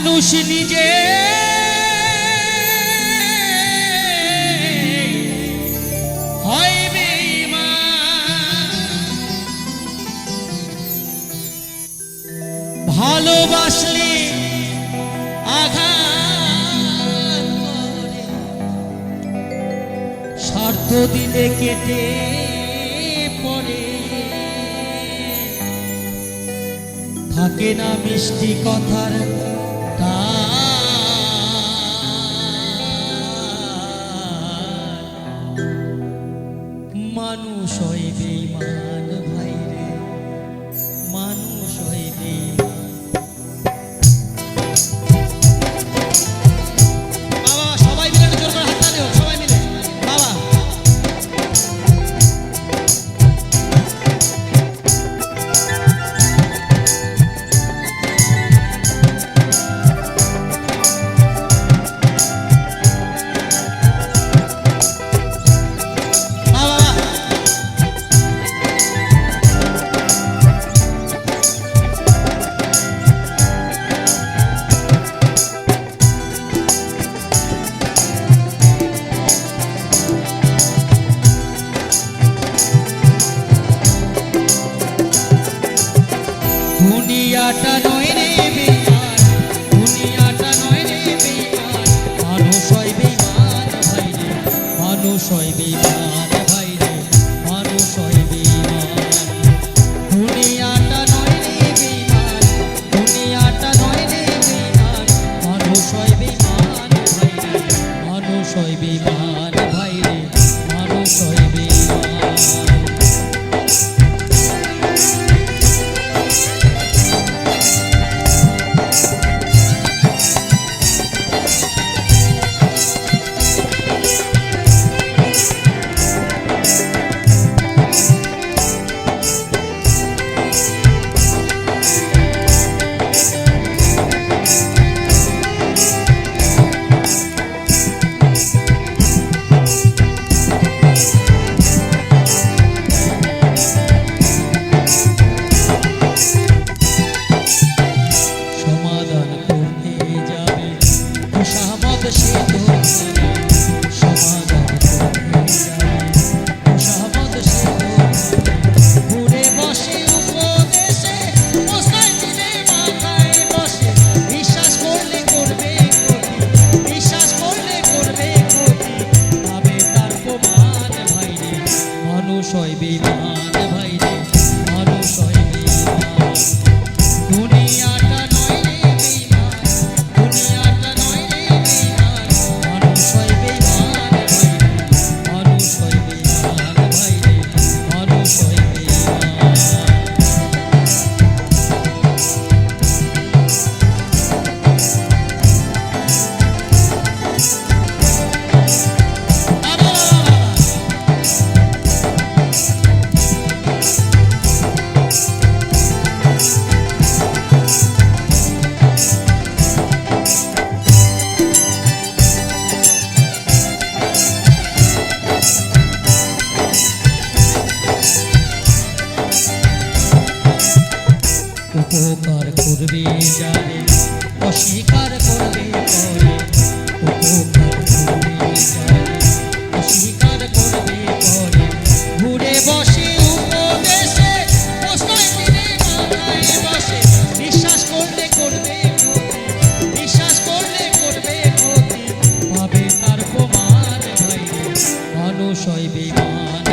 মানুষ নিজে হয় বেঈমান, ভালোবাসলে আঘাত করে, স্বার্থ দিলে কেটে পড়ে, থাকে না মিষ্টি কথার মানুষ হয় বেঈমান ভাই রে, মানুষ হয় বেঈমান। বাবা সবাই মিলে জোর করে হাত তালি হোক, সবাই মিলে বাবা। দুনিয়াটা নয় রে বেঈমান, দুনিয়াটা নয় রে বেঈমান, মানুষ হয় বেঈমান ভাই রে, মানুষ হয় বেঈমান ভাই রে, মানুষ হয় বেঈমান। দুনিয়াটা নয় রে বেঈমান, দুনিয়াটা নয় রে বেঈমান, মানুষ হয় বেঈমান ভাই রে, মানুষ হয় বেঈমান ভাই রে, মানুষ হয় বেঈমান। মানুষ হয় বেঈমান ভাই রে, মানুষ হয় বেঈমান। দুনিয়াটা নয় রে বেঈমান, দুনিয়াটা নয় রে বেঈমান, মানুষ হয় বেঈমান ভাই রে, মানুষ হয় বেঈমান ভাই রে, মানুষ হয় বেঈমান। উপকার করবে যারে অস্বীকার করবে পরে, উপকার করবে যারে অস্বীকার করবে পরে, ঘুরে বসে উপদেশে প্রশ্রয় দিলে মাথায় বসে, বিশ্বাস করলে করবে ক্ষতি, বিশ্বাস করলে করবে ক্ষতি, পাবে তার প্রমাণ ভাই রে, মানুষ হয় বেঈমান